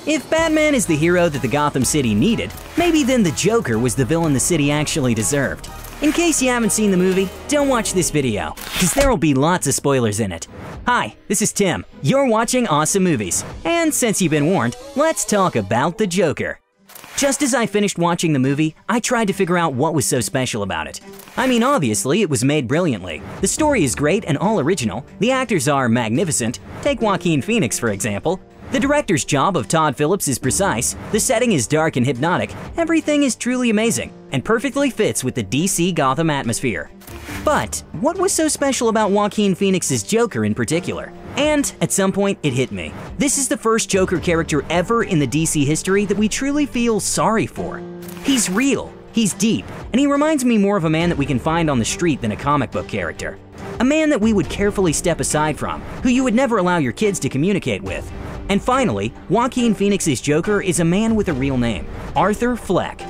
If Batman is the hero that the Gotham City needed, maybe then the Joker was the villain the city actually deserved. In case you haven't seen the movie, don't watch this video, because there will be lots of spoilers in it. Hi, this is Tim. You're watching Awesome Movies, and since you've been warned, let's talk about the Joker. Just as I finished watching the movie, I tried to figure out what was so special about it. I mean, obviously, it was made brilliantly. The story is great and all original, the actors are magnificent, take Joaquin Phoenix for example. The director's job of Todd Phillips is precise, the setting is dark and hypnotic, everything is truly amazing, and perfectly fits with the DC Gotham atmosphere. But what was so special about Joaquin Phoenix's Joker in particular? And at some point, it hit me. This is the first Joker character ever in the DC history that we truly feel sorry for. He's real, he's deep, and he reminds me more of a man that we can find on the street than a comic book character. A man that we would carefully step aside from, who you would never allow your kids to communicate with. And finally, Joaquin Phoenix's Joker is a man with a real name, Arthur Fleck.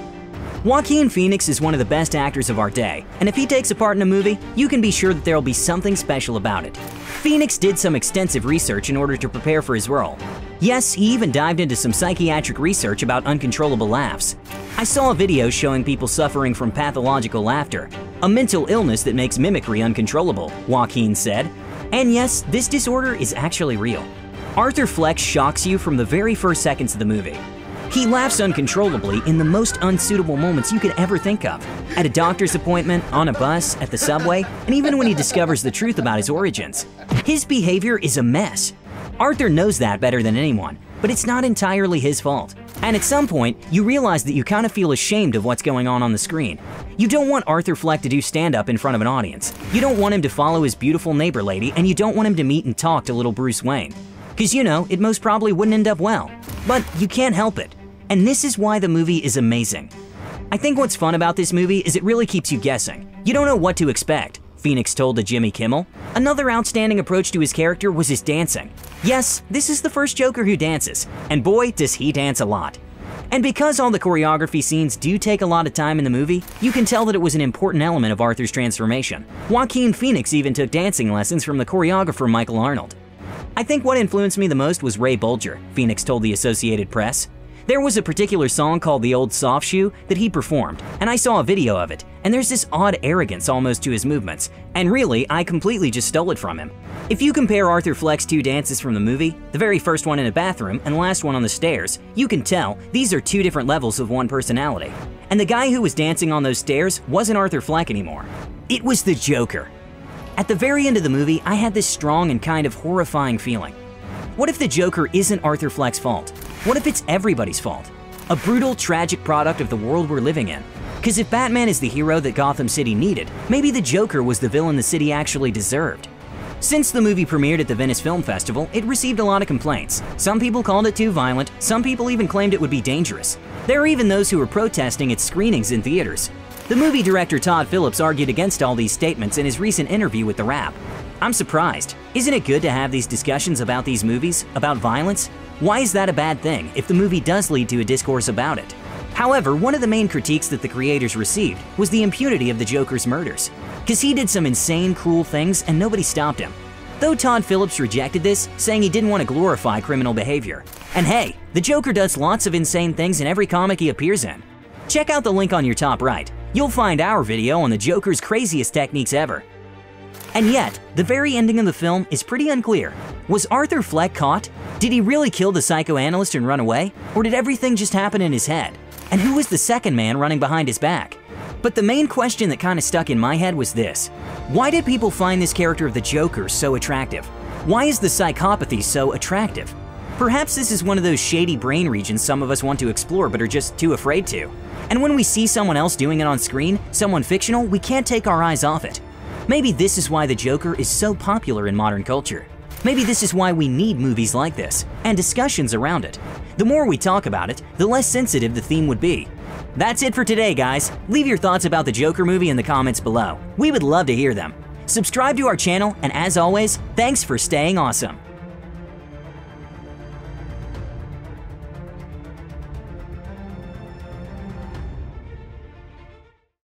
Joaquin Phoenix is one of the best actors of our day, and if he takes a part in a movie, you can be sure that there will be something special about it. Phoenix did some extensive research in order to prepare for his role. Yes, he even dived into some psychiatric research about uncontrollable laughs. I saw a video showing people suffering from pathological laughter, a mental illness that makes mimicry uncontrollable, Joaquin said. And yes, this disorder is actually real. Arthur Fleck shocks you from the very first seconds of the movie. He laughs uncontrollably in the most unsuitable moments you could ever think of. At a doctor's appointment, on a bus, at the subway, and even when he discovers the truth about his origins. His behavior is a mess. Arthur knows that better than anyone, but it's not entirely his fault. And at some point, you realize that you kind of feel ashamed of what's going on the screen. You don't want Arthur Fleck to do stand-up in front of an audience. You don't want him to follow his beautiful neighbor lady, and you don't want him to meet and talk to little Bruce Wayne. Because you know, it most probably wouldn't end up well. But you can't help it. And this is why the movie is amazing. I think what's fun about this movie is it really keeps you guessing. You don't know what to expect, Phoenix told to Jimmy Kimmel. Another outstanding approach to his character was his dancing. Yes, this is the first Joker who dances, and boy, does he dance a lot. And because all the choreography scenes do take a lot of time in the movie, you can tell that it was an important element of Arthur's transformation. Joaquin Phoenix even took dancing lessons from the choreographer Michael Arnold. I think what influenced me the most was Ray Bolger, Phoenix told the Associated Press. There was a particular song called The Old Soft Shoe that he performed, and I saw a video of it, and there's this odd arrogance almost to his movements, and really, I completely just stole it from him. If you compare Arthur Fleck's two dances from the movie, the very first one in a bathroom and the last one on the stairs, you can tell these are two different levels of one personality. And the guy who was dancing on those stairs wasn't Arthur Fleck anymore. It was the Joker. At the very end of the movie, I had this strong and kind of horrifying feeling. What if the Joker isn't Arthur Fleck's fault? What if it's everybody's fault? A brutal, tragic product of the world we're living in. Because if Batman is the hero that Gotham City needed, maybe the Joker was the villain the city actually deserved. Since the movie premiered at the Venice Film Festival, it received a lot of complaints. Some people called it too violent, some people even claimed it would be dangerous. There are even those who were protesting its screenings in theaters. The movie director Todd Phillips argued against all these statements in his recent interview with The Wrap. I'm surprised. Isn't it good to have these discussions about these movies, about violence? Why is that a bad thing if the movie does lead to a discourse about it? However, one of the main critiques that the creators received was the impunity of the Joker's murders. Because he did some insane, cruel things and nobody stopped him. Though Todd Phillips rejected this, saying he didn't want to glorify criminal behavior. And hey, the Joker does lots of insane things in every comic he appears in. Check out the link on your top right. You'll find our video on the Joker's craziest techniques ever. And yet, the very ending of the film is pretty unclear. Was Arthur Fleck caught? Did he really kill the psychoanalyst and run away? Or did everything just happen in his head? And who was the second man running behind his back? But the main question that kind of stuck in my head was this. Why did people find this character of the Joker so attractive? Why is the psychopathy so attractive? Perhaps this is one of those shady brain regions some of us want to explore but are just too afraid to. And when we see someone else doing it on screen, someone fictional, we can't take our eyes off it. Maybe this is why the Joker is so popular in modern culture. Maybe this is why we need movies like this, and discussions around it. The more we talk about it, the less sensitive the theme would be. That's it for today, guys. Leave your thoughts about the Joker movie in the comments below. We would love to hear them. Subscribe to our channel, and as always, thanks for staying awesome.